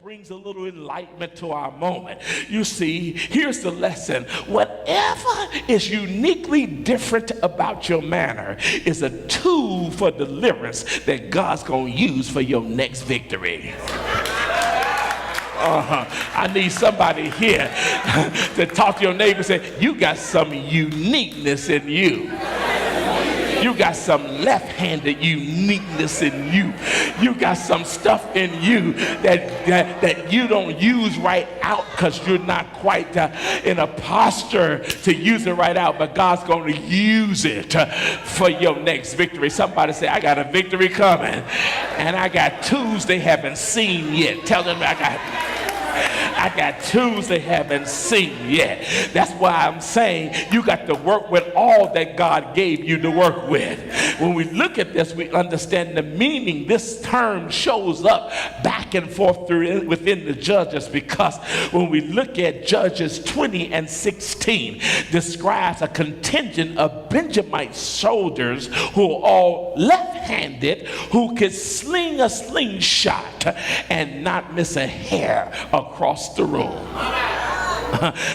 brings a little enlightenment to our moment. You see, here's the lesson. Whatever is uniquely different about your manner is a tool for deliverance that God's going to use for your next victory. I need somebody here to talk to your neighbor and say, you got some uniqueness in you. You got some left-handed uniqueness in you. You got some stuff in you that you don't use right out because you're not quite in a posture to use it right out, but God's going to use it for your next victory. Somebody say, I got a victory coming, and I got tools they haven't seen yet. Tell them I got tools they haven't seen yet. That's why I'm saying you got to work with all that God gave you to work with. When we look at this, we understand the meaning. This term shows up back and forth within the Judges, because when we look at Judges 20 and 16, describes a contingent of Benjamite soldiers who are all left-handed, who could sling a slingshot and not miss a hair across the room.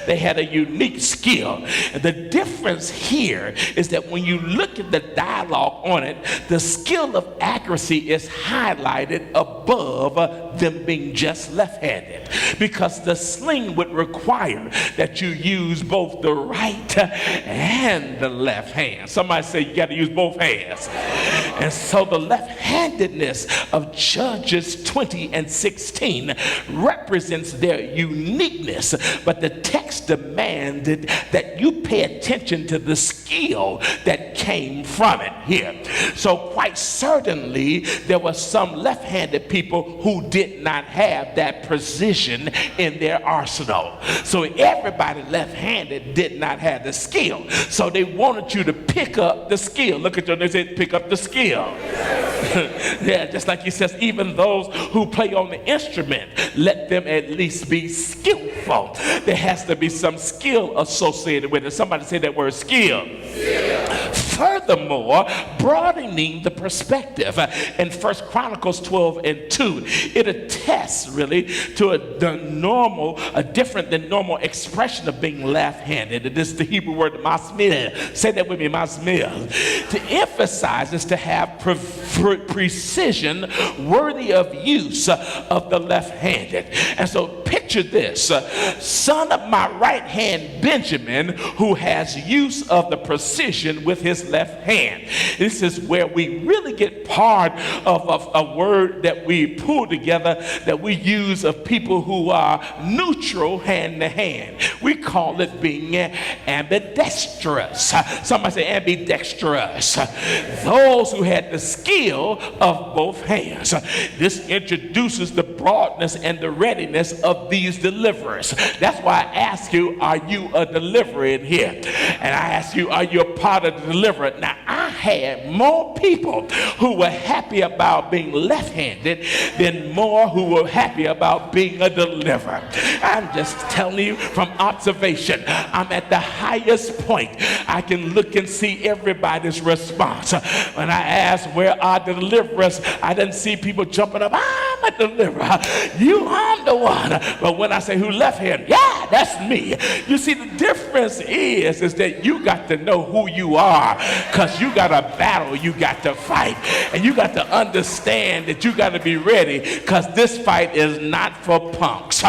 They had a unique skill. And the difference here is that when you look at the dialogue on it, the skill of accuracy is highlighted above them being just left-handed, because the sling would require that you use both the right and the left hand. Somebody say you got to use both hands. And so the left-handedness of Judges 20 and 16 represents their uniqueness, but the text demanded that you pay attention to the skill that came from it here. So quite certainly there were some left-handed people who did not have that precision in their arsenal. So everybody left-handed did not have the skill. So they wanted you to pick up the skill. Look at your neighbor and say, pick up the skill. Yeah, just like he says, even those who play on the instrument, let them at least be skillful. There has to be some skill associated with it. Somebody say that word, skill. Furthermore, broadening the perspective, in 1 Chronicles 12 and 2, it attests really to a different than normal expression of being left-handed. It is the Hebrew word masmil. Say that with me, masmil. To emphasize is to have precision worthy of use of the left-handed. And so picture this, son of my right hand Benjamin, who has use of the precision with his left hand. This is where we really get part of a word that we pull together that we use of people who are neutral hand to hand. We call it being ambidextrous. Somebody say ambidextrous. Those who had the skill of both hands. This introduces the broadness and the readiness of these deliverers. That's why I ask you, are you a deliverer in here? And I ask you, are you a part of the deliverer? Now, I had more people who were happy about being left-handed than more who were happy about being a deliverer. I'm just telling you from observation. I'm at the highest point. I can look and see everybody's response. When I asked where are the deliverers, I didn't see people jumping up, I'm a deliverer. I'm the one. But when I say who left-handed, yeah, that's me. You see, the difference is that you got to know who you are, because you got a battle you got to fight, and you got to understand that you got to be ready, because this fight is not for punks.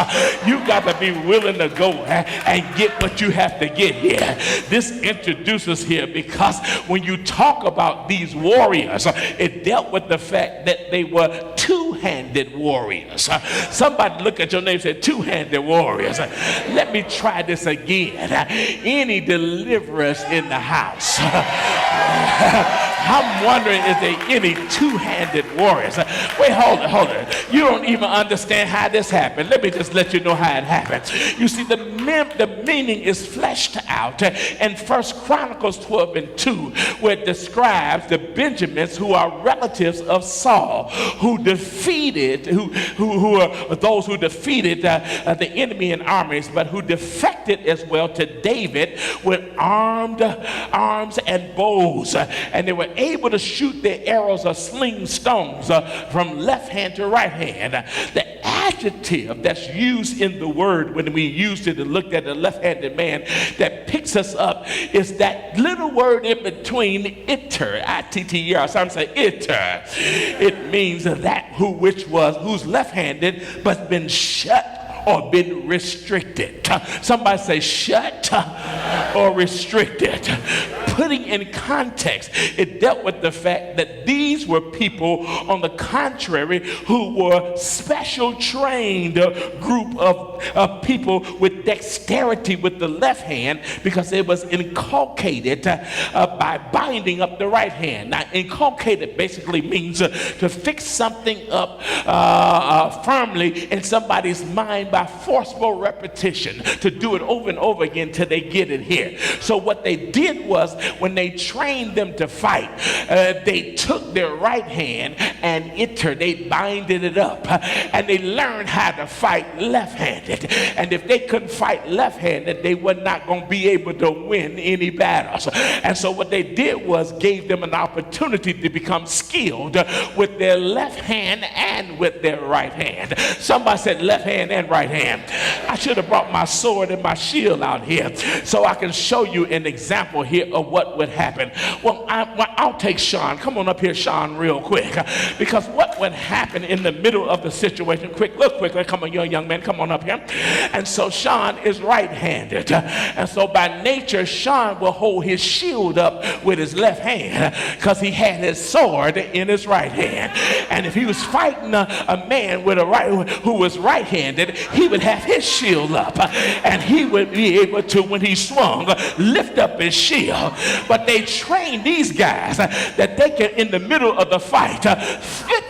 You got to be willing to go and get what you have to get here. This introduces here, because when you talk about these warriors, it dealt with the fact that they were two-handed warriors. Somebody look at your name and say, two-handed warriors. Let me try this again. Any deliverers in the house? I'm wondering, is there any two-handed warriors? Wait, hold it. You don't even understand how this happened. Let me just let you know how it happened. You see, the meaning is fleshed out in 1 Chronicles 12 and 2, where it describes the Benjamins who are relatives of Saul, who defeated, who are those who defeated the enemy in armies, but who defected as well to David with arms and bows. And they were able to shoot their arrows or sling stones from left hand to right hand. The adjective that's used in the word when we used it and looked at the left-handed man that picks us up is that little word in between, iter, I-T-T-E-R. Some say iter. It means that who's left-handed but been shut or been restricted. Somebody say shut or restricted. Putting in context, it dealt with the fact that these were people, on the contrary, who were special trained group of people with dexterity with the left hand, because it was inculcated by binding up the right hand. Now, inculcated basically means to fix something up firmly in somebody's mind by forceful repetition, to do it over and over again till they get it here. So what they did was, when they trained them to fight, they took their right hand and they binded it up, and they learned how to fight left-handed. And if they couldn't fight left-handed, they were not going to be able to win any battles. And so what they did was gave them an opportunity to become skilled with their left hand and with their right hand. Somebody said left hand and right hand. I should have brought my sword and my shield out here so I can show you an example here of what would happen. Well, I'll take Sean. Come on up here, Sean, real quick. Because what would happen in the middle of the situation, look quickly, come on, you're a young man, come on up here. And so Sean is right-handed. And so by nature, Sean will hold his shield up with his left hand because he had his sword in his right hand. And if he was fighting a man with who was right-handed, he would have his shield up. And he would be able to, when he swung, lift up his shield. But they trained these guys that they can, in the middle of the fight,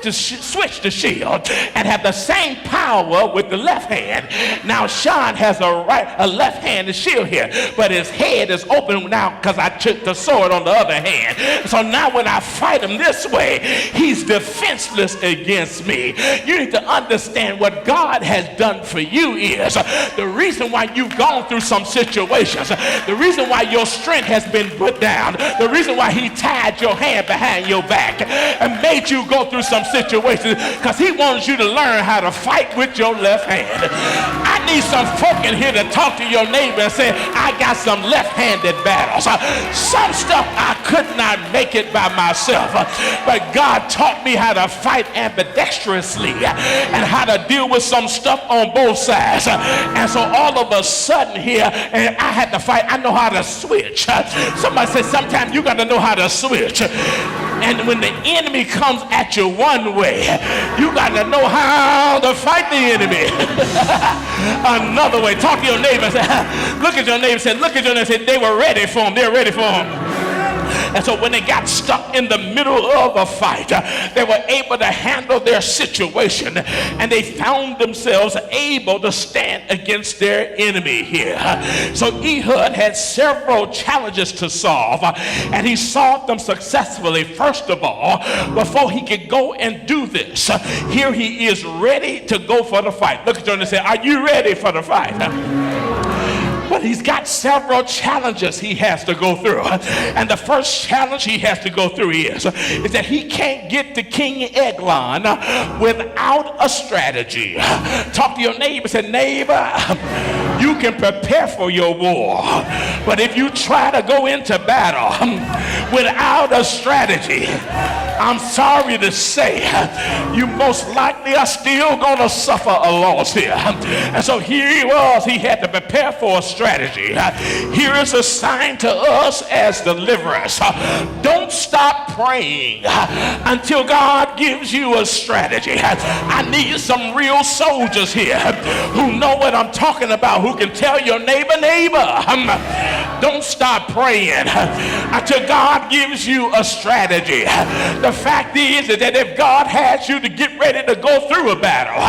switch the shield and have the same power with the left hand. Now Sean has a left-handed shield here, but his head is open now because I took the sword on the other hand. So now when I fight him this way, he's defenseless against me. You need to understand what God has done for you is the reason why you've gone through some situations, the reason why your strength has been put down, the reason why he tied your hand behind your back and made you go through some situations, because he wants you to learn how to fight with your left hand. I need some folk in here to talk to your neighbor and say, I got some left-handed battles. Some stuff I could not make it by myself, but God taught me how to fight ambidextrously and how to deal with some stuff on both sides. And so all of a sudden here, and I had to fight, I know how to switch. Somebody said sometimes you got to know how to switch. And when the enemy comes at you one way, you got to know how to fight the enemy another way. Talk to your neighbor and say, look at your neighbor and say, look at your neighbor and say, they were ready for him. They're ready for him. And so when they got stuck in the middle of a fight, they were able to handle their situation, and they found themselves able to stand against their enemy here. So Ehud had several challenges to solve, and he solved them successfully. First of all, before he could go and do this, here he is ready to go for the fight. Look at you and say, are you ready for the fight? But he's got several challenges he has to go through. And the first challenge he has to go through is that he can't get to King Eglon without a strategy. Talk to your neighbor and say, neighbor, you can prepare for your war, but if you try to go into battle without a strategy, I'm sorry to say, you most likely are still going to suffer a loss here. And so here he was, he had to prepare for a strategy. Here is a sign to us as deliverers. Don't stop praying until God gives you a strategy. I need some real soldiers here who know what I'm talking about, who can tell your neighbor, don't stop praying until God gives you a strategy. The fact is that if God has you to get ready to go through a battle,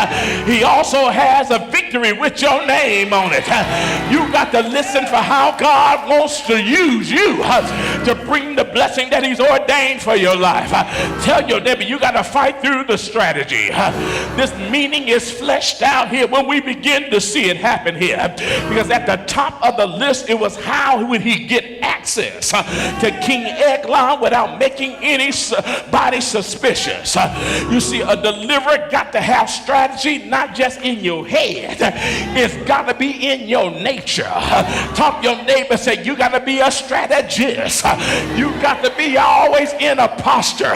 he also has a victory with your name on it. You got to listen for how God wants to use you to bring the blessing that he's ordained for your life. Tell your neighbor, you got to fight through the strategy. This meaning is fleshed out here when we begin to see it happen here. Because at the top of the list, it was how would he get access access to King Eglon without making anybody suspicious. You see, a deliverer got to have strategy, not just in your head. It's got to be in your nature. Talk to your neighbor, say, you got to be a strategist. You got to be always in a posture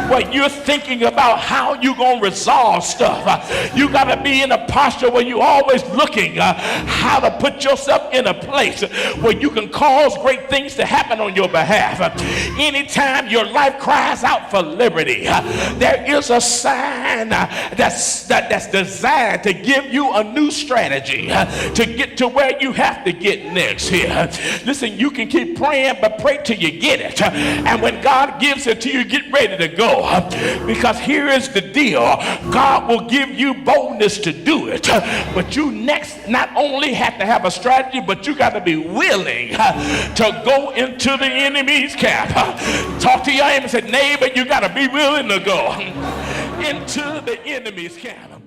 where you're thinking about how you're going to resolve stuff. You got to be in a posture where you're always looking how to put yourself in a place where you can cause great things to happen on your behalf. Anytime your life cries out for liberty, there is a sign that's designed to give you a new strategy to get to where you have to get next here. Listen, you can keep praying, but pray till you get it. And when God gives it to you, get ready to go. Because here is the deal. God will give you boldness to do it. But you next not only have to have a strategy, but you got to be willing to go into the enemy's camp. Talk to your neighbor and say, neighbor, you got to be willing to go into the enemy's camp.